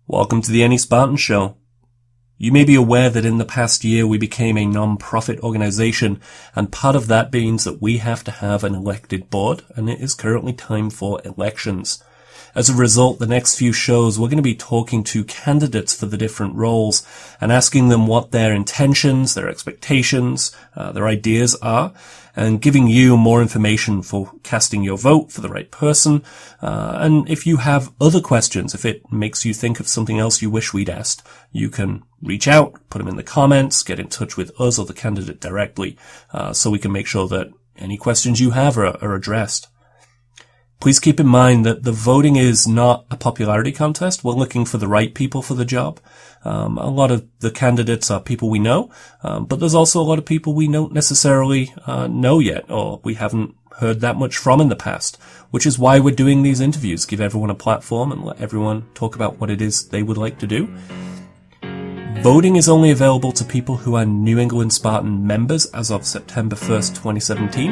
Welcome to the England Spahtens Show. You may be aware that in the past year we became a non-profit organization, and part of that means that we have to have an elected board, and it is currently time for elections. As a result, the next few shows we're going to be talking to candidates for the different roles and asking them what their intentions, their expectations, their ideas are, and giving you more information for casting your vote for the right person. And if you have other questions, if it makes you think of something else you wish we'd asked, you can reach out, put them in the comments, get in touch with us or the candidate directly, so we can make sure that any questions you have are addressed. Please keep in mind that the voting is not a popularity contest. We're looking for the right people for the job. A lot of the candidates are people we know, but there's also a lot of people we don't necessarily know yet, or we haven't heard that much from in the past, which is why we're doing these interviews, give everyone a platform and let everyone talk about what it is they would like to do. Voting is only available to people who are New England Spahtens members as of September 1st, 2017.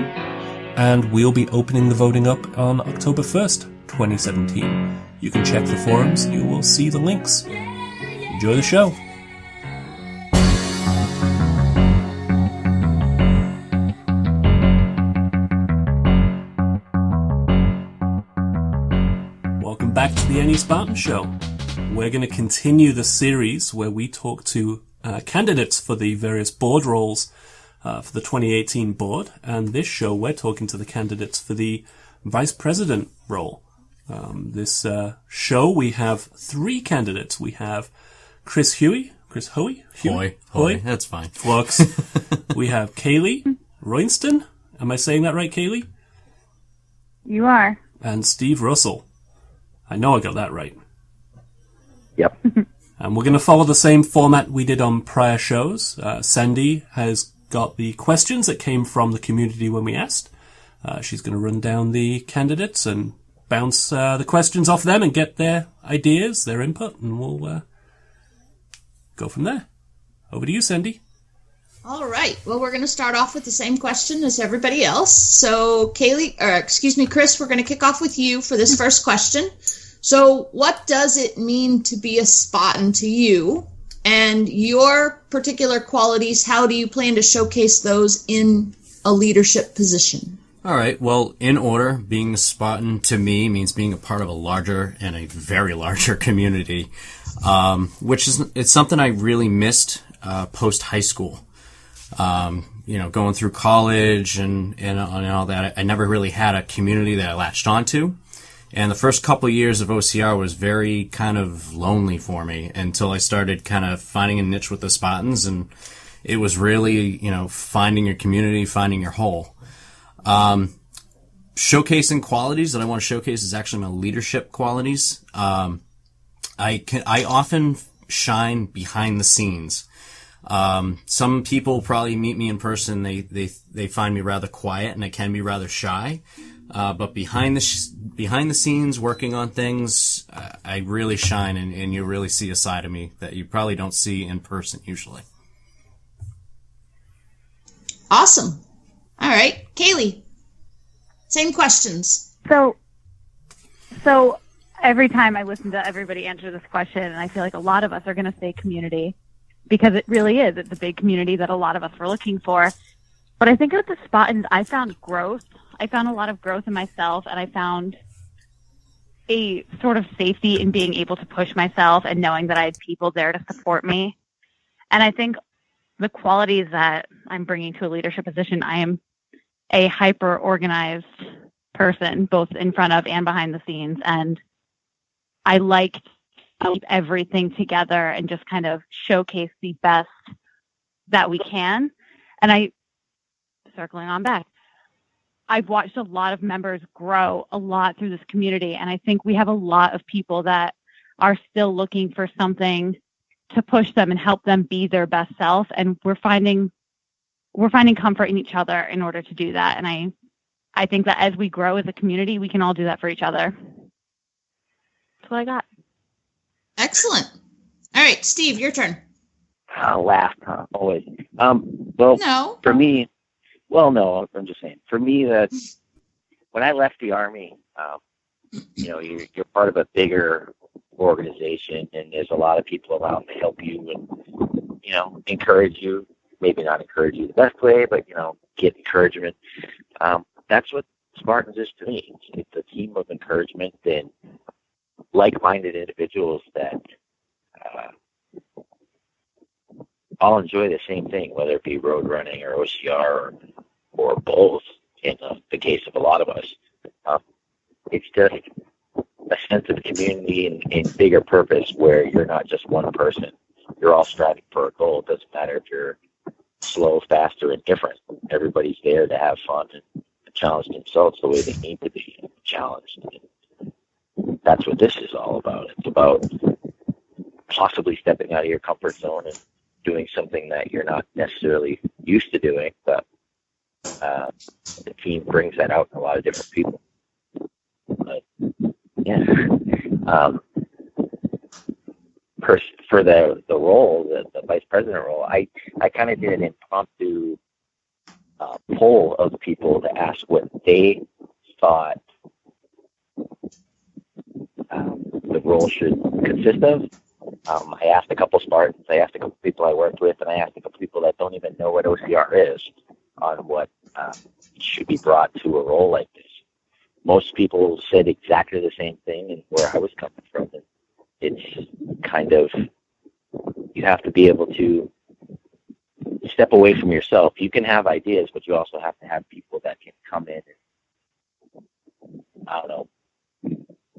And we'll be opening the voting up on October 1st, 2017. You can check the forums, you will see the links. Enjoy the show. Welcome back to the England Spahtens Show. We're going to continue the series where we talk to candidates for the various board roles for the 2018 board, and this show we're talking to the candidates for the vice president role. This show we have three candidates. We have Chris Hoy, that's fine. Flux. We have Kaylee Royston. Am I saying that right, Kaylee? You are. And Steve Russell. I know I got that right. Yep. And we're going to follow the same format we did on prior shows. Sandy has got the questions that came from the community when we asked. She's going to run down the candidates and bounce the questions off them and get their ideas, their input, and we'll go from there. Over to you, Sandy. All right. Well, we're going to start off with the same question as everybody else. So, Chris, we're going to kick off with you for this first question. So, what does it mean to be a Spahten to you? And your particular qualities, how do you plan to showcase those in a leadership position? All right. Well, in order, being a Spahtens to me means being a part of a larger and a very larger community, which is it's something I really missed post high school. Going through college and all that, I never really had a community that I latched onto. And the first couple of years of OCR was very kind of lonely for me until I started kind of finding a niche with the Spahtens, and it was really, finding your community, finding your whole. Showcasing qualities that I want to showcase is actually my leadership qualities. I often shine behind the scenes. Some people probably meet me in person, they find me rather quiet and I can be rather shy. But behind the scenes, working on things, I really shine, and you really see a side of me that you probably don't see in person usually. Awesome. All right, Kaylee, same questions. So every time I listen to everybody answer this question, and I feel like a lot of us are going to say community, because it really is. It's a big community that a lot of us were looking for. But I think with the Spahtens, I found growth. I found a lot of growth in myself, and I found a sort of safety in being able to push myself and knowing that I had people there to support me. And I think the qualities that I'm bringing to a leadership position, I am a hyper-organized person, both in front of and behind the scenes. And I like to keep everything together and just kind of showcase the best that we can. And circling on back, I've watched a lot of members grow a lot through this community, and I think we have a lot of people that are still looking for something to push them and help them be their best self, and we're finding comfort in each other in order to do that. And I think that as we grow as a community, we can all do that for each other. That's what I got. Excellent. All right, Steve, your turn. Laugh, huh? Always. No. For me, no, I'm just saying. For me, that's when I left the Army. You're part of a bigger organization, and there's a lot of people around to help you and, encourage you. Maybe not encourage you the best way, but, get encouragement. That's what Spartans is to me. It's a team of encouragement and like-minded individuals that all enjoy the same thing, whether it be road running or OCR or both, in the case of a lot of us. It's just a sense of community and bigger purpose where you're not just one person. You're all striving for a goal. It doesn't matter if you're slow, fast, or indifferent. Everybody's there to have fun and challenge themselves the way they need to be challenged. And that's what this is all about. It's about possibly stepping out of your comfort zone and doing something that you're not necessarily used to doing, but the team brings that out in a lot of different people. But, yeah. For the role, the vice president role, I kind of did an impromptu poll of people to ask what they thought the role should consist of. I asked a couple Spartans, I asked a couple people I worked with, and I asked a couple people that don't even know what OCR is on what should be brought to a role like this. Most people said exactly the same thing and where I was coming from. And it's kind of, you have to be able to step away from yourself. You can have ideas, but you also have to have people that can come in and, I don't know,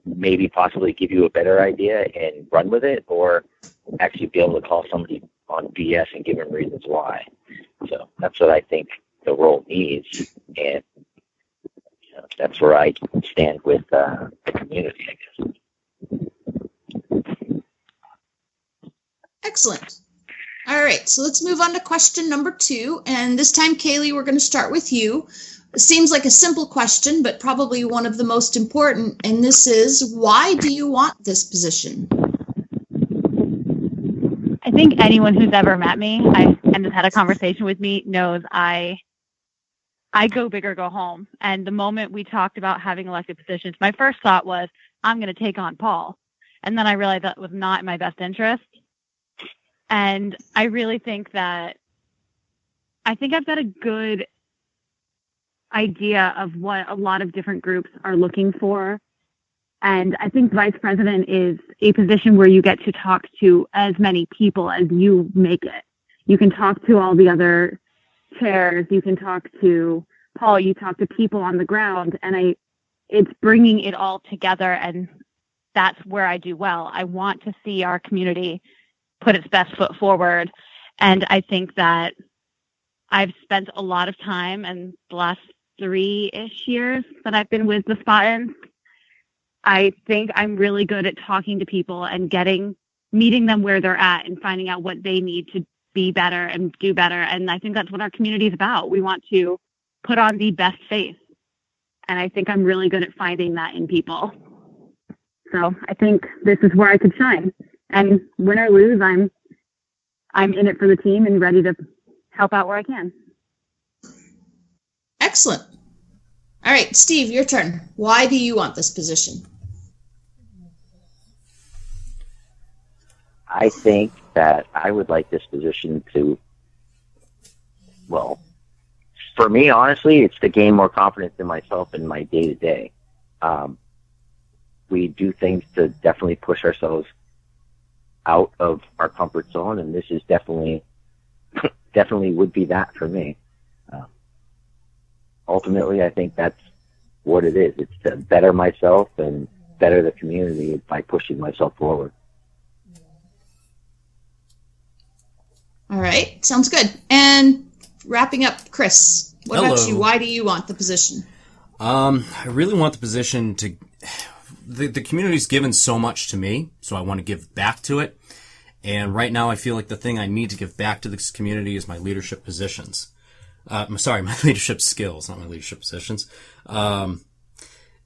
maybe possibly give you a better idea and run with it, or actually be able to call somebody on BS and give them reasons why. So that's what I think the role needs, and that's where I stand with the community, I guess. Excellent. All right, so let's move on to question number 2. And this time, Kaylee, we're going to start with you. It seems like a simple question, but probably one of the most important. And this is, why do you want this position? I think anyone who's ever met me and has had a conversation with me knows I go big or go home. And the moment we talked about having elected positions, my first thought was, I'm going to take on Paul. And then I realized that was not in my best interest. And I really think that I've got a good idea of what a lot of different groups are looking for. And I think vice president is a position where you get to talk to as many people as you make it. You can talk to all the other chairs, you can talk to Paul, you talk to people on the ground, and it's bringing it all together, and that's where I do well. I want to see our community put its best foot forward, and I think that I've spent a lot of time in the last 3-ish years that I've been with the Spahtens. I think I'm really good at talking to people and meeting them where they're at and finding out what they need to be better and do better. And I think that's what our community is about. We want to put on the best face. And I think I'm really good at finding that in people. So I think this is where I could shine. And win or lose, I'm in it for the team and ready to help out where I can. Excellent. All right, Steve, your turn. Why do you want this position? I think that I would like this position to, well, for me, honestly, it's to gain more confidence in myself in my day-to-day. We do things to definitely push ourselves out of our comfort zone, and this is definitely would be that for me. Ultimately, I think that's what it is. It's to better myself and better the community by pushing myself forward. All right, sounds good. And wrapping up, Chris, what about you? Why do you want the position? I really want the position to... The community's given so much to me, so I want to give back to it. And right now I feel like the thing I need to give back to this community is my leadership positions. My leadership skills, not my leadership positions.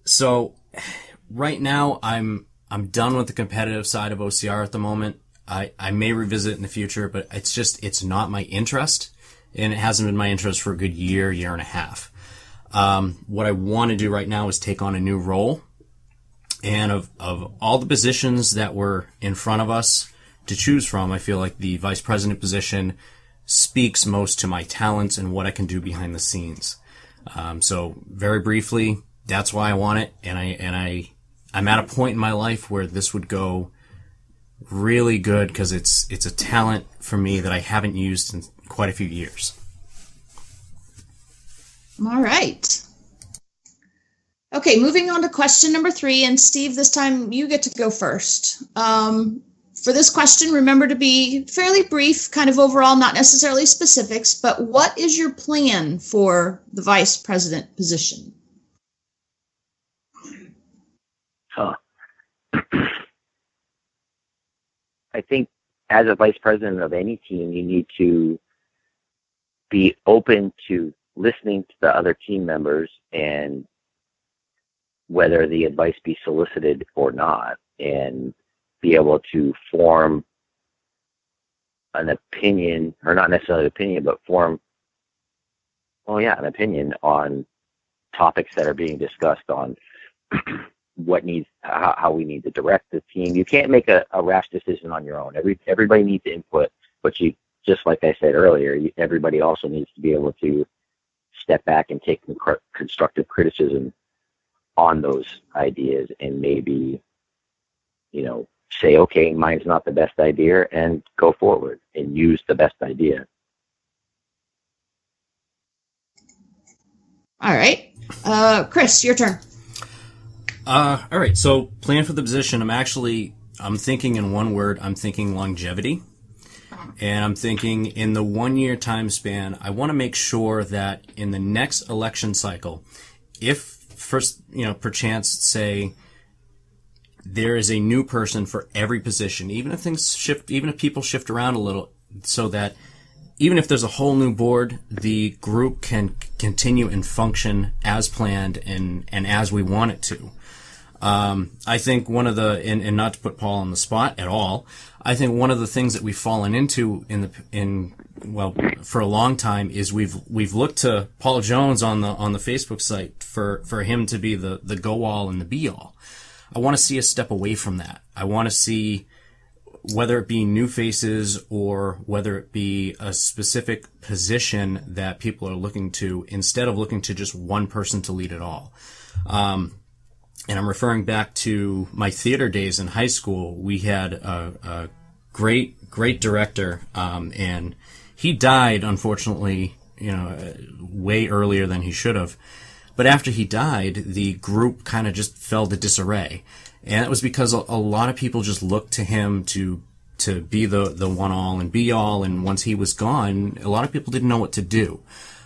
So right now I'm done with the competitive side of OCR at the moment. I may revisit it in the future, but it's not my interest, and it hasn't been my interest for a good year and a half. What I want to do right now is take on a new role. And of all the positions that were in front of us to choose from, I feel like the vice president position speaks most to my talents and what I can do behind the scenes. So very briefly, that's why I want it. And I'm at a point in my life where this would go really good because it's a talent for me that I haven't used in quite a few years. All right. Okay, moving on to question number 3. And Steve, this time you get to go first. For this question, remember to be fairly brief, kind of overall, not necessarily specifics, but what is your plan for the vice president position? I think as a vice president of any team, you need to be open to listening to the other team members and whether the advice be solicited or not, and be able to form an opinion, or not necessarily an opinion, but form, an opinion on topics that are being discussed on how we need to direct the team. You can't make a rash decision on your own. Everybody needs input, but just like I said earlier, everybody also needs to be able to step back and take constructive criticism on those ideas and maybe, say, okay, mine's not the best idea, and go forward and use the best idea. All right. Chris, your turn. All right. So plan for the position. I'm thinking in one word, I'm thinking longevity. And I'm thinking in the 1 year time span, I want to make sure that in the next election cycle, if first, perchance say there is a new person for every position, even if things shift, even if people shift around a little, so that even if there's a whole new board, the group can continue and function as planned and as we want it to. I think one of the, and not to put Paul on the spot at all, I think one of the things that we've fallen into for a long time is we've looked to Paul Jones on the Facebook site for him to be the go all and the be all. I want to see us step away from that. I want to see, whether it be new faces or whether it be a specific position that people are looking to, instead of looking to just one person to lead it all. And I'm referring back to my theater days in high school. We had a great director, and he died, unfortunately, way earlier than he should have. But after he died, the group kind of just fell to disarray. And it was because a lot of people just looked to him to be the one-all and be-all, and once he was gone, a lot of people didn't know what to do.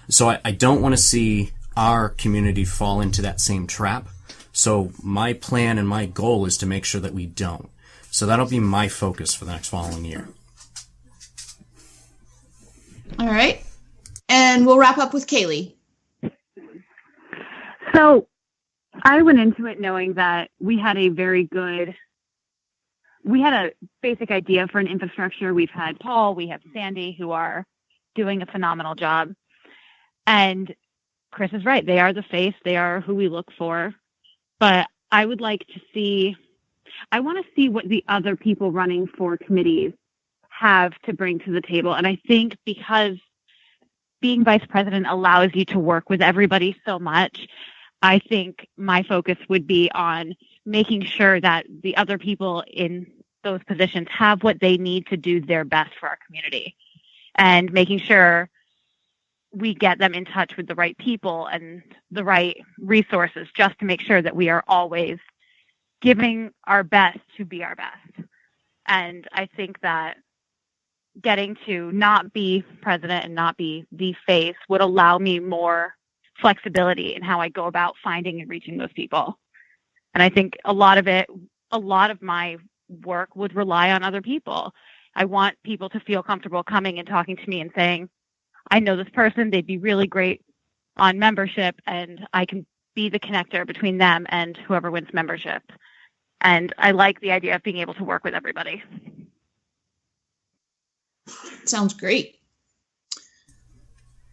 So I don't want to see our community fall into that same trap. So my plan and my goal is to make sure that we don't. So that'll be my focus for the next following year. All right. And we'll wrap up with Kaylee. So I went into it knowing that we had a basic idea for an infrastructure. We've had Paul, we have Sandy, who are doing a phenomenal job. And Chris is right. They are the face. They are who we look for. But I would like to see, I want to see what the other people running for committees have to bring to the table. And I think because being vice president allows you to work with everybody so much, I think my focus would be on making sure that the other people in those positions have what they need to do their best for our community, and making sure we get them in touch with the right people and the right resources, just to make sure that we are always giving our best to be our best. And I think that getting to not be president and not be the face would allow me more flexibility in how I go about finding and reaching those people. And I think a lot of my work would rely on other people. I want people to feel comfortable coming and talking to me and saying, I know this person, they'd be really great on membership, and I can be the connector between them and whoever wins membership. And I like the idea of being able to work with everybody. Sounds great.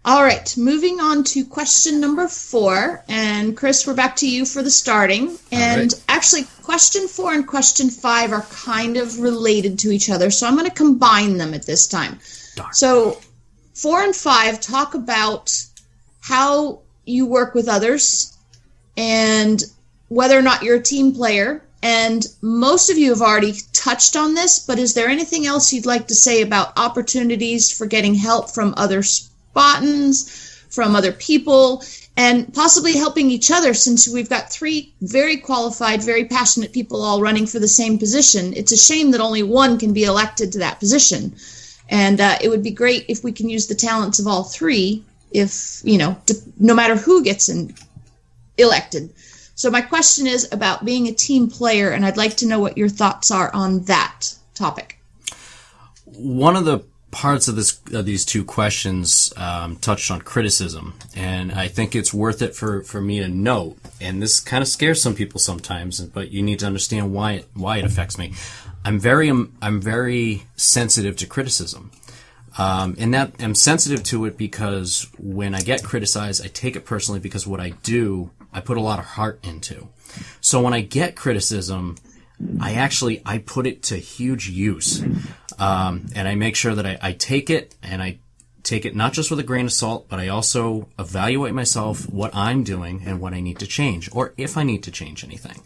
All right, moving on to question number 4. And Chris, we're back to you for the starting. And actually, question 4 and question 5 are kind of related to each other, so I'm going to combine them at this time. Darn. So 4 and 5 talk about how you work with others and whether or not you're a team player. And most of you have already touched on this, but is there anything else you'd like to say about opportunities for getting help from other Spahtens, from other people, and possibly helping each other, since we've got 3 very qualified, very passionate people all running for the same position? It's a shame that only one can be elected to that position. And it would be great if we can use the talents of all 3, if, no matter who gets elected. So my question is about being a team player, and I'd like to know what your thoughts are on that topic. One of the parts of these 2 questions touched on criticism, and I think it's worth it for me to note, and this kind of scares some people sometimes, but you need to understand why it affects me. I'm very sensitive to criticism. And that I'm sensitive to it because when I get criticized, I take it personally, because what I do, I put a lot of heart into. So when I get criticism, I put it to huge use. And I make sure that I take it, and I take it not just with a grain of salt, but I also evaluate myself, what I'm doing and what I need to change, or if I need to change anything.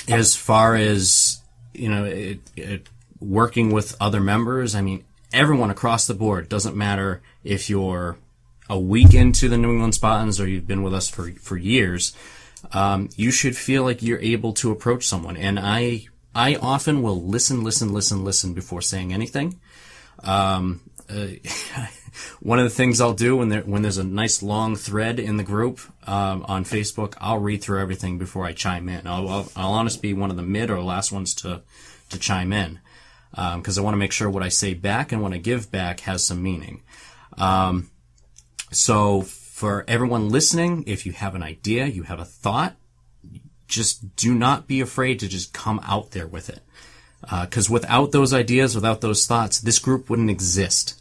As far as, working with other members, I mean, everyone across the board, doesn't matter if you're a week into the New England Spahtens or you've been with us for years, you should feel like you're able to approach someone. And I often will listen before saying anything. One of the things I'll do when there's a nice long thread in the group on Facebook, I'll read through everything before I chime in. I'll honestly be one of the mid or last ones to chime in, because I want to make sure what I say back and what I give back has some meaning. So for everyone listening, if you have an idea, you have a thought, just do not be afraid to just come out there with it. Because without those ideas, without those thoughts, this group wouldn't exist.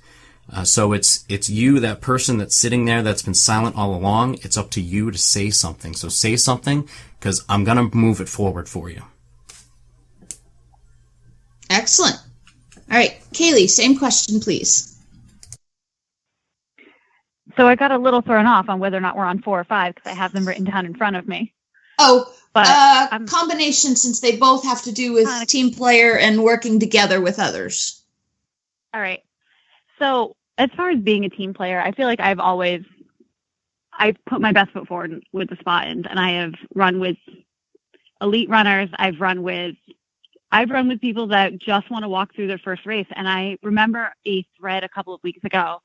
So it's you, that person that's sitting there that's been silent all along. It's up to you to say something. So say something, because I'm going to move it forward for you. Excellent. All right, Kaylee, same question, please. So I got a little thrown off on whether or not we're on 4 or 5, because I have them written down in front of me. Oh, but combination, since they both have to do with team player and working together with others. All right. So as far as being a team player, I feel like I've put my best foot forward with the Spahtens, and I have run with elite runners. I've run with people that just want to walk through their first race. And I remember a thread a couple of weeks ago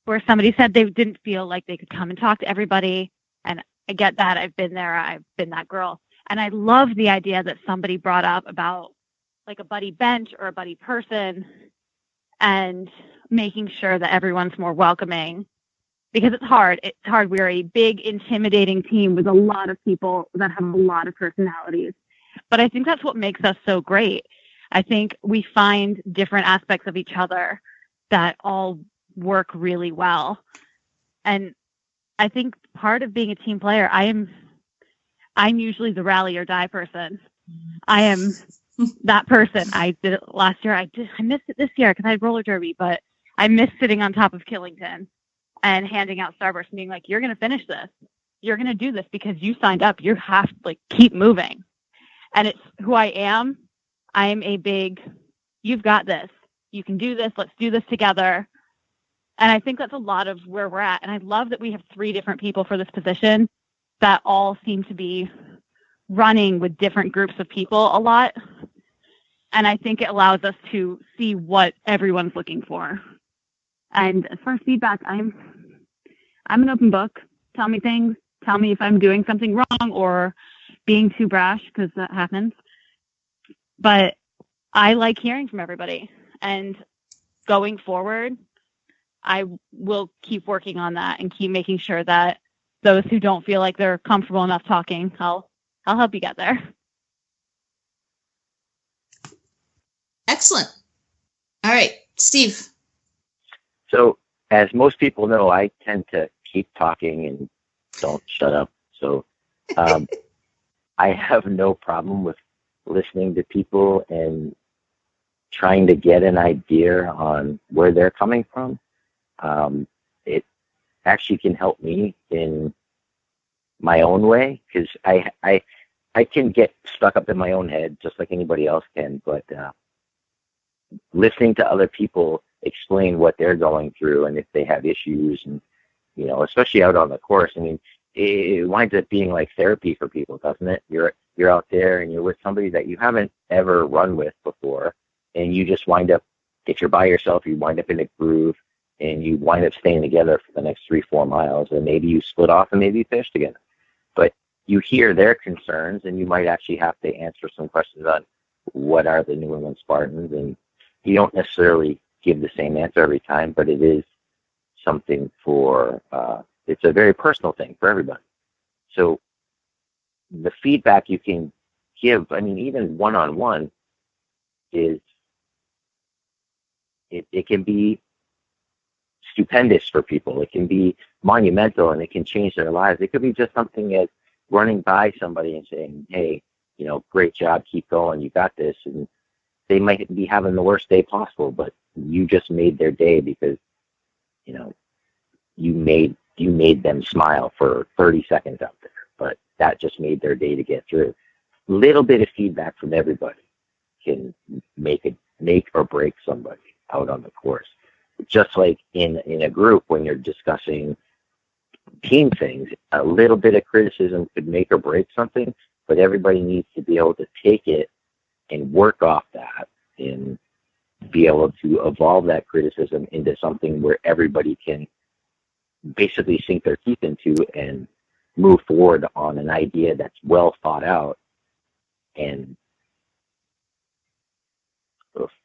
where somebody said they didn't feel like they could come and talk to everybody. And I get that. I've been there. I've been that girl. And I love the idea that somebody brought up about like a buddy bench or a buddy person, and making sure that everyone's more welcoming, because it's hard. It's hard. We're a big, intimidating team with a lot of people that have a lot of personalities. But I think that's what makes us so great. I think we find different aspects of each other that all work really well. And I think part of being a team player, I'm usually the rally or die person. I am that person. I did it last year. I missed it this year because I had roller derby, but I missed sitting on top of Killington and handing out Starburst and being like, you're going to finish this. You're going to do this because you signed up. You have to keep moving. And it's who I am. I'm a big, you've got this. You can do this. Let's do this together. And I think that's a lot of where we're at. And I love that we have 3 different people for this position that all seem to be running with different groups of people a lot. And I think it allows us to see what everyone's looking for. And as far as feedback, I'm an open book. Tell me things. Tell me if I'm doing something wrong or being too brash, because that happens. But I like hearing from everybody. And going forward, I will keep working on that and keep making sure that those who don't feel like they're comfortable enough talking, I'll help you get there. Excellent. All right, Steve. So as most people know, I tend to keep talking and don't shut up. So I have no problem with listening to people and trying to get an idea on where they're coming from. It actually can help me in my own way, because I can get stuck up in my own head just like anybody else can, but listening to other people explain what they're going through and if they have issues, and especially out on the course, I mean, it winds up being like therapy for people, doesn't it? You're out there and you're with somebody that you haven't ever run with before, and you just wind up, if you're by yourself, you wind up in a groove, and you wind up staying together for the next 3-4 miles, and maybe you split off and maybe you finish together. But you hear their concerns, and you might actually have to answer some questions on what are the New England Spartans, and you don't necessarily give the same answer every time, but it is something for, it's a very personal thing for everybody. So the feedback you can give, I mean, even one-on-one, is, it can be stupendous for people. It can be monumental, and it can change their lives. It could be just something as running by somebody and saying, hey, great job, keep going, you got this. And they might be having the worst day possible, but you just made their day because, you made them smile for 30 seconds out there. But that just made their day to get through. Little bit of feedback from everybody can make or break somebody out on the course. Just like in a group, when you're discussing team things, a little bit of criticism could make or break something, but everybody needs to be able to take it and work off that and be able to evolve that criticism into something where everybody can basically sink their teeth into and move forward on an idea that's well thought out. And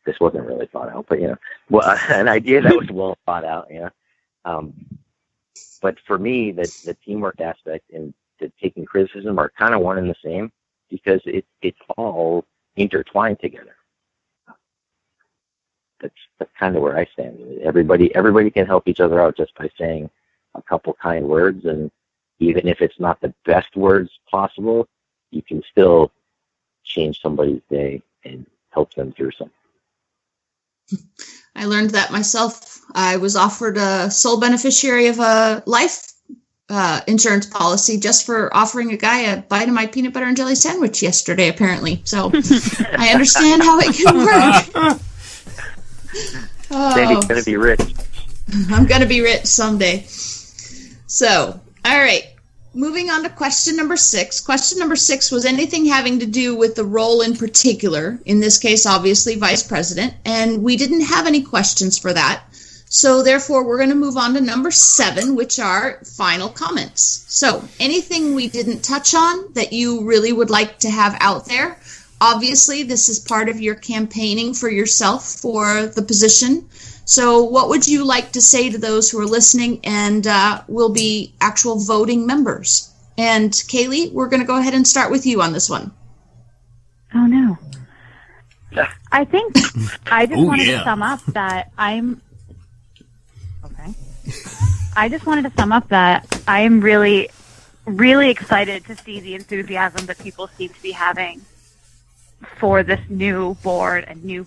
this wasn't really thought out, but an idea that was well thought out. But for me, the teamwork aspect and the taking criticism are kind of one and the same, because it's all intertwined together. That's kind of where I stand. Everybody can help each other out just by saying a couple kind words, and even if it's not the best words possible, you can still change somebody's day and help them through something. I learned that myself. I was offered a sole beneficiary of a life insurance policy just for offering a guy a bite of my peanut butter and jelly sandwich yesterday, apparently. So I understand how it can work. Sandy's going to be rich. I'm going to be rich someday. So, all right. Moving on to question number 6. Question number 6 was anything having to do with the role in particular, in this case, obviously, vice president, and we didn't have any questions for that. So, therefore, we're going to move on to number 7, which are final comments. So, anything we didn't touch on that you really would like to have out there? Obviously, this is part of your campaigning for yourself for the position. So what would you like to say to those who are listening and will be actual voting members? And Kaylee, we're going to go ahead and start with you on this one. Oh, no. I think I just wanted to sum up that I'm really, really excited to see the enthusiasm that people seem to be having for this new board and new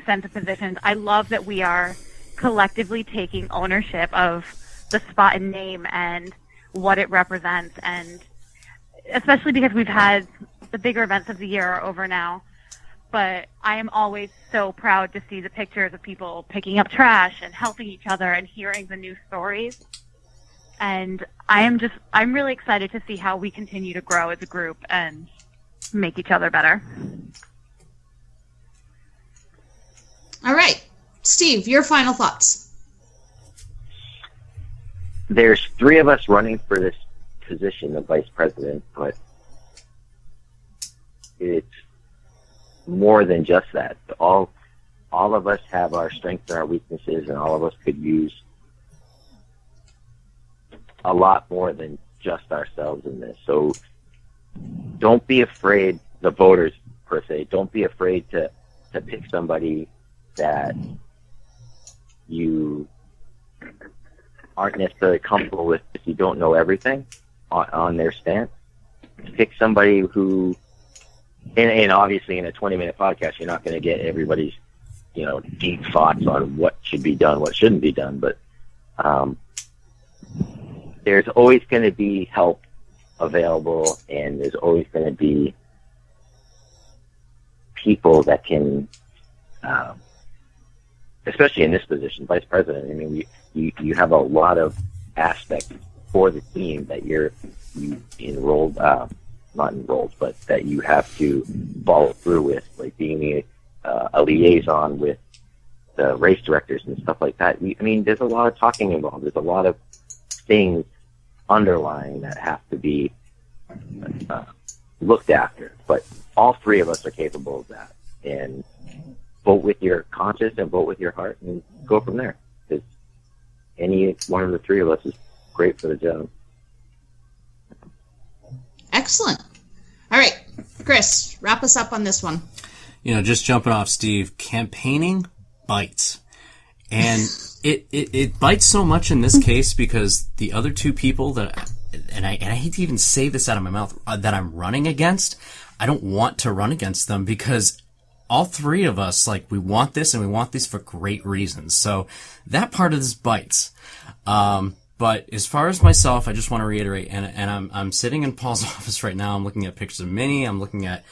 sense of positions. I love that we are collectively taking ownership of the Spahtens name and what it represents, and especially because we've had the bigger events of the year are over now. But I am always so proud to see the pictures of people picking up trash and helping each other and hearing the new stories. And I'm really excited to see how we continue to grow as a group and make each other better. All right. Steve, your final thoughts. There's 3 of us running for this position of vice president, but it's more than just that. All of us have our strengths and our weaknesses, and all of us could use a lot more than just ourselves in this. So don't be afraid, the voters per se, don't be afraid to pick somebody that you aren't necessarily comfortable with if you don't know everything on their stance. Pick somebody who, and obviously in a 20-minute podcast, you're not going to get everybody's, deep thoughts on what should be done, what shouldn't be done. But there's always going to be help available, and there's always going to be people that can, especially in this position, vice president. I mean, you have a lot of aspects for the team that you enrolled, not enrolled, but that you have to follow through with, like being a liaison with the race directors and stuff like that. I mean, there's a lot of talking involved. There's a lot of things underlying that have to be looked after. But all three of us are capable of that. And vote with your conscience and vote with your heart and go from there. Because any one of the three of us is great for the job. Excellent. All right, Chris, wrap us up on this one. Just jumping off Steve, campaigning bites. And it bites so much in this case because the other two people that, and I hate to even say this out of my mouth, that I'm running against, I don't want to run against them because all three of us, we want this and we want this for great reasons. So that part of this bites. But as far as myself, I just want to reiterate, and I'm sitting in Paul's office right now. I'm looking at pictures of Minnie. I'm looking at,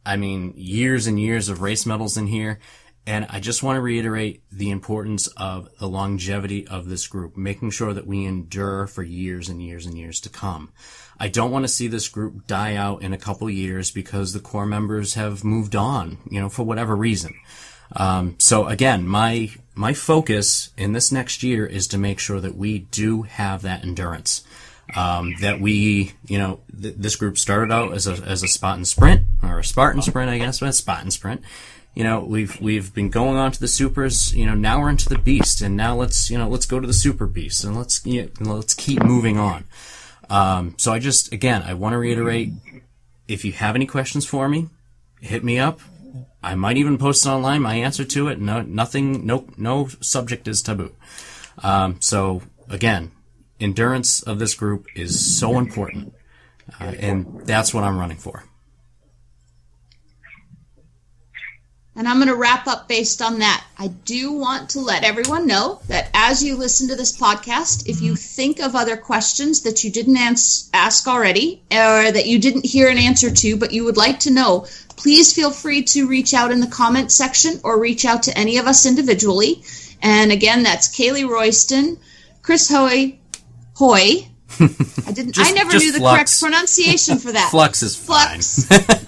years and years of race medals in here. And I just want to reiterate the importance of the longevity of this group, making sure that we endure for years and years and years to come. I don't want to see this group die out in a couple years because the core members have moved on, for whatever reason. So again, my focus in this next year is to make sure that we do have that endurance. That we, this group started out as a Spartan sprint, or a Spartan sprint, I guess, but a Spartan sprint. We've been going on to the supers, now we're into the beast, and now let's go to the super beast, and let's keep moving on. So I want to reiterate, if you have any questions for me, hit me up. I might even post it online, my answer to it. No subject is taboo. So again, endurance of this group is so important, and that's what I'm running for. And I'm going to wrap up based on that. I do want to let everyone know that as you listen to this podcast, if you think of other questions that you didn't ask already, or that you didn't hear an answer to, but you would like to know, please feel free to reach out in the comment section or reach out to any of us individually. And again, that's Kaylee Royston, Chris Hoy. I never knew the correct pronunciation for that. Flux is fine.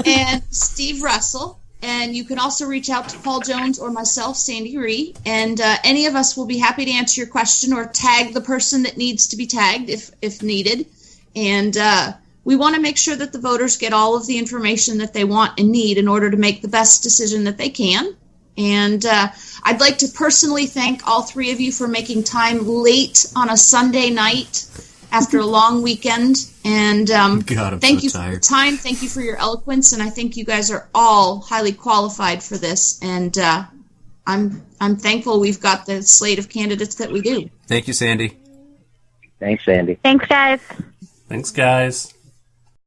And Steve Russell. And you can also reach out to Paul Jones or myself, Sandy Ree, and any of us will be happy to answer your question or tag the person that needs to be tagged if needed. And we want to make sure that the voters get all of the information that they want and need in order to make the best decision that they can. And I'd like to personally thank all three of you for making time late on a Sunday night after a long weekend. And thank you for your time. Thank you for your eloquence. And I think you guys are all highly qualified for this. And I'm thankful we've got the slate of candidates that we do. Thank you, Sandy. Thanks, Sandy. Thanks, guys. Thanks, guys.